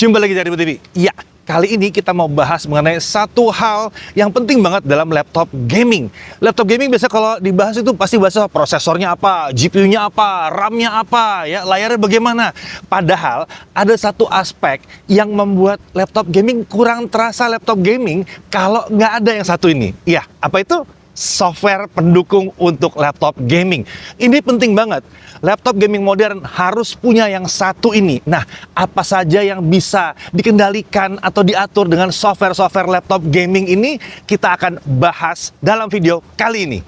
Jumpa lagi dari TV. Ya, kali ini kita mau bahas mengenai satu hal yang penting banget dalam laptop gaming. Laptop gaming biasa kalau dibahas itu pasti bahas prosesornya apa, GPU-nya apa, RAM-nya apa, ya, layarnya bagaimana. Padahal ada satu aspek yang membuat laptop gaming kurang terasa laptop gaming kalau nggak ada yang satu ini. Ya, apa itu? Software pendukung untuk laptop gaming. Ini penting banget. Laptop gaming modern harus punya yang satu ini. Nah, apa saja yang bisa dikendalikan atau diatur dengan software-software laptop gaming ini, kita akan bahas dalam video kali ini.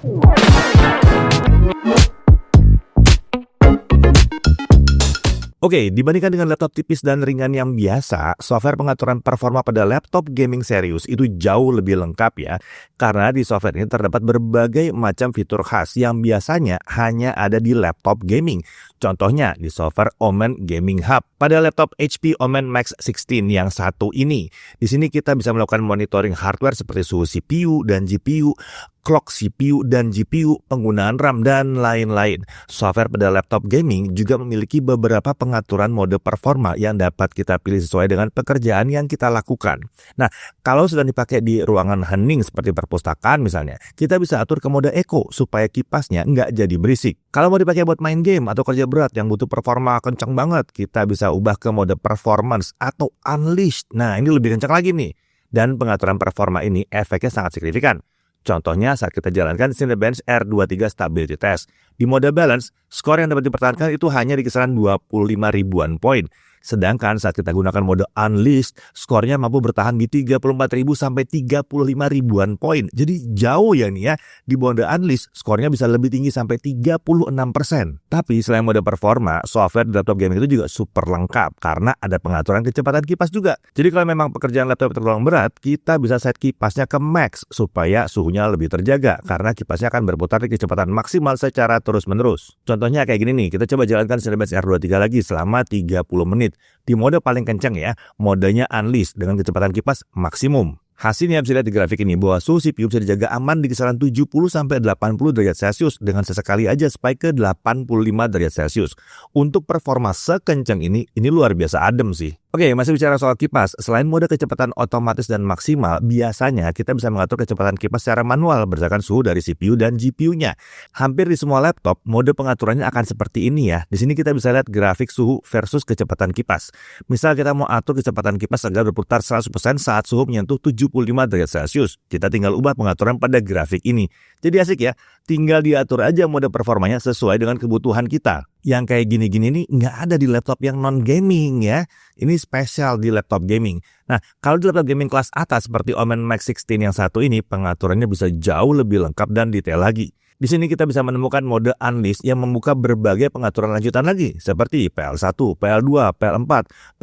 Oke, dibandingkan dengan laptop tipis dan ringan yang biasa, software pengaturan performa pada laptop gaming serius itu jauh lebih lengkap ya. Karena di software ini terdapat berbagai macam fitur khas yang biasanya hanya ada di laptop gaming. Contohnya di software Omen Gaming Hub pada laptop HP Omen Max 16 yang satu ini. Di sini kita bisa melakukan monitoring hardware seperti suhu CPU dan GPU, clock CPU dan GPU, penggunaan RAM, dan lain-lain. Software pada laptop gaming juga memiliki beberapa pengaturan mode performa yang dapat kita pilih sesuai dengan pekerjaan yang kita lakukan. Nah, kalau sedang dipakai di ruangan hening seperti perpustakaan misalnya, kita bisa atur ke mode eco supaya kipasnya nggak jadi berisik. Kalau mau dipakai buat main game atau kerja berat yang butuh performa kencang banget, kita bisa ubah ke mode performance atau unleashed. Nah, ini lebih kencang lagi nih. Dan pengaturan performa ini efeknya sangat signifikan. Contohnya saat kita jalankan Cinebench R23 Stability Test. Di mode balance, skor yang dapat dipertahankan itu hanya di kisaran 25 ribuan poin. Sedangkan saat kita gunakan mode Unleashed, skornya mampu bertahan di 34.000 sampai 35 ribuan poin. Jadi jauh ya nih ya. Di mode Unleashed, skornya bisa lebih tinggi sampai 36%. Tapi selain mode performa, software di laptop gaming itu juga super lengkap karena ada pengaturan kecepatan kipas juga. Jadi kalau memang pekerjaan laptop tergolong berat, kita bisa set kipasnya ke max supaya suhunya lebih terjaga karena kipasnya akan berputar di kecepatan maksimal secara terus-menerus. Contohnya kayak gini nih, kita coba jalankan Cinebench R23 lagi selama 30 menit. Di mode paling kencang ya, modenya Unleashed dengan kecepatan kipas maksimum. Hasilnya bisa lihat di grafik ini bahwa suhu CPU bisa dijaga aman di kisaran 70-80 derajat Celcius dengan sesekali aja spike ke 85 derajat Celcius. Untuk performa sekencang ini luar biasa adem sih. Oke, masih bicara soal kipas. Selain mode kecepatan otomatis dan maksimal, biasanya kita bisa mengatur kecepatan kipas secara manual berdasarkan suhu dari CPU dan GPU-nya. Hampir di semua laptop, mode pengaturannya akan seperti ini ya. Di sini kita bisa lihat grafik suhu versus kecepatan kipas. Misal kita mau atur kecepatan kipas agar berputar 100% saat suhu menyentuh 75 derajat Celcius. Kita tinggal ubah pengaturan pada grafik ini. Jadi asik ya, tinggal diatur aja mode performanya sesuai dengan kebutuhan kita. Yang kayak gini-gini nih nggak ada di laptop yang non-gaming ya. Ini spesial di laptop gaming. Nah, kalau di laptop gaming kelas atas seperti Omen Max 16 yang satu ini, pengaturannya bisa jauh lebih lengkap dan detail lagi. Di sini kita bisa menemukan mode Unleashed yang membuka berbagai pengaturan lanjutan lagi, seperti PL1, PL2, PL4,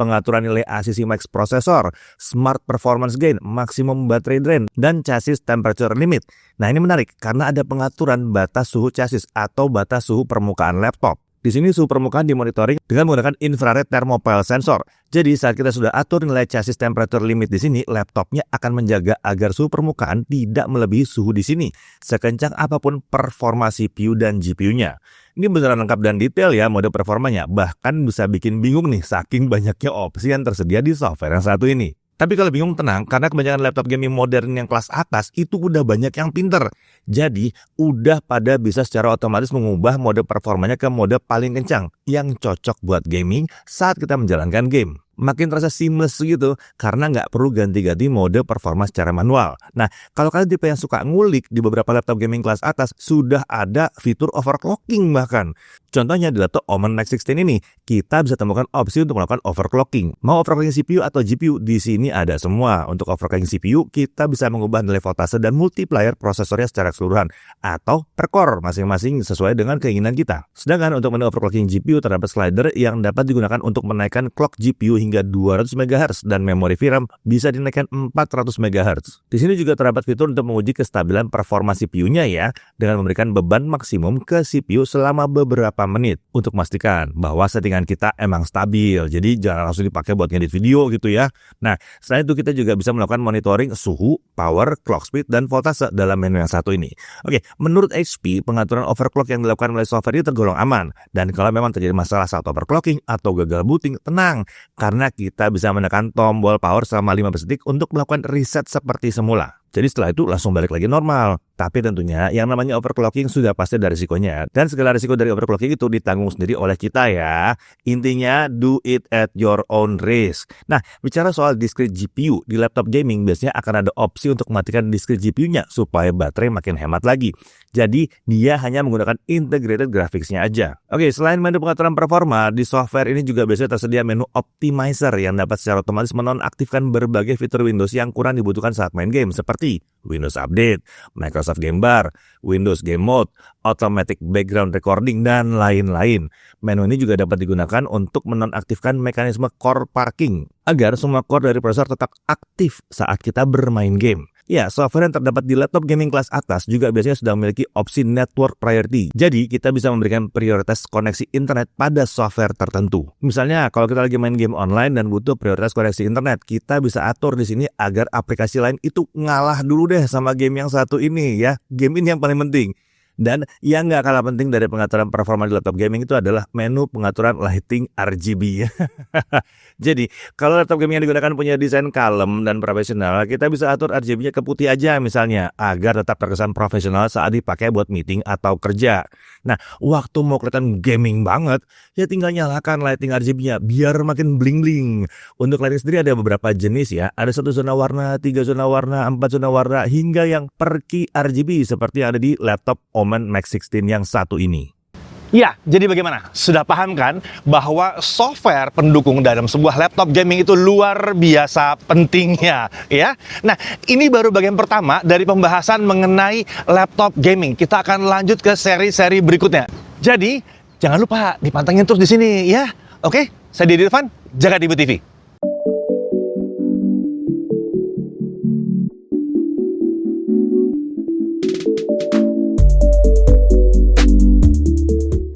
pengaturan nilai ACC Max prosesor, Smart Performance Gain, Maximum Battery Drain, dan Chassis Temperature Limit. Nah, ini menarik karena ada pengaturan batas suhu chassis atau batas suhu permukaan laptop. Di sini suhu permukaan dimonitoring dengan menggunakan infrared thermopile sensor. Jadi saat kita sudah atur nilai chassis temperature limit di sini, laptopnya akan menjaga agar suhu permukaan tidak melebihi suhu di sini, sekencang apapun performa CPU dan GPU-nya. Ini beneran lengkap dan detail ya mode performanya, bahkan bisa bikin bingung nih saking banyaknya opsi yang tersedia di software yang satu ini. Tapi kalau bingung tenang, karena kebanyakan laptop gaming modern yang kelas atas itu udah banyak yang pinter. Jadi, udah pada bisa secara otomatis mengubah mode performanya ke mode paling kencang yang cocok buat gaming saat kita menjalankan game. Makin terasa seamless gitu karena nggak perlu ganti-ganti mode performa secara manual. Nah, kalau kalian tipe yang suka ngulik, di beberapa laptop gaming kelas atas sudah ada fitur overclocking bahkan. Contohnya di laptop Omen Max 16 ini, kita bisa temukan opsi untuk melakukan overclocking. Mau overclocking CPU atau GPU, di sini ada semua. Untuk overclocking CPU, kita bisa mengubah nilai voltase dan multiplier prosesornya secara keseluruhan atau per core masing-masing sesuai dengan keinginan kita. Sedangkan untuk menu overclocking GPU terdapat slider yang dapat digunakan untuk menaikkan clock GPU hingga 200 MHz dan memori VRAM bisa dinaikkan 400 MHz. Di sini juga terdapat fitur untuk menguji kestabilan performa CPU-nya ya, dengan memberikan beban maksimum ke CPU selama beberapa beberapa menit untuk memastikan bahwa settingan kita emang stabil. Jadi jangan langsung dipakai buat ngedit video gitu ya. Nah, selain itu kita juga bisa melakukan monitoring suhu, power, clock speed, dan voltase dalam menu yang satu ini. Oke, menurut HP, pengaturan overclock yang dilakukan oleh software ini tergolong aman. Dan kalau memang terjadi masalah saat overclocking atau gagal booting, tenang. Karena kita bisa menekan tombol power selama 15 detik untuk melakukan reset seperti semula. Jadi setelah itu langsung balik lagi normal. Tapi tentunya yang namanya overclocking sudah pasti ada risikonya. Dan segala risiko dari overclocking itu ditanggung sendiri oleh kita ya. Intinya do it at your own risk. Nah, bicara soal discrete GPU di laptop gaming biasanya akan ada opsi untuk mematikan discrete GPU-nya supaya baterai makin hemat lagi. Jadi dia hanya menggunakan integrated graphics-nya aja. Oke, selain menu pengaturan performa, di software ini juga biasanya tersedia menu optimizer yang dapat secara otomatis menonaktifkan berbagai fitur Windows yang kurang dibutuhkan saat main game seperti Windows Update, Microsoft Game Bar, Windows Game Mode, Automatic Background Recording, dan lain-lain. Menu ini juga dapat digunakan untuk menonaktifkan mekanisme core parking agar semua core dari prosesor tetap aktif saat kita bermain game. Ya, software yang terdapat di laptop gaming kelas atas juga biasanya sudah memiliki opsi network priority. Jadi, kita bisa memberikan prioritas koneksi internet pada software tertentu. Misalnya, kalau kita lagi main game online dan butuh prioritas koneksi internet, kita bisa atur di sini agar aplikasi lain itu ngalah dulu deh sama game yang satu ini ya. Game ini yang paling penting. Dan yang nggak kalah penting dari pengaturan performa di laptop gaming itu adalah menu pengaturan lighting RGB. Jadi, kalau laptop gaming yang digunakan punya desain kalem dan profesional, kita bisa atur RGB-nya ke putih aja misalnya, agar tetap terkesan profesional saat dipakai buat meeting atau kerja. Nah, waktu mau kelihatan gaming banget, ya tinggal nyalakan lighting RGB-nya biar makin bling-bling. Untuk lighting sendiri ada beberapa jenis ya, ada 1 zona warna, 3 zona warna, 4 zona warna, hingga yang perky RGB seperti yang ada di laptop Omen Max 16 yang satu ini. Ya, jadi bagaimana? Sudah paham kan bahwa software pendukung dalam sebuah laptop gaming itu luar biasa pentingnya, ya? Nah, ini baru bagian pertama dari pembahasan mengenai laptop gaming. Kita akan lanjut ke seri-seri berikutnya. Jadi, jangan lupa dipantengin terus di sini, ya? Oke, saya Didi Irfan, jaga Dibu TV.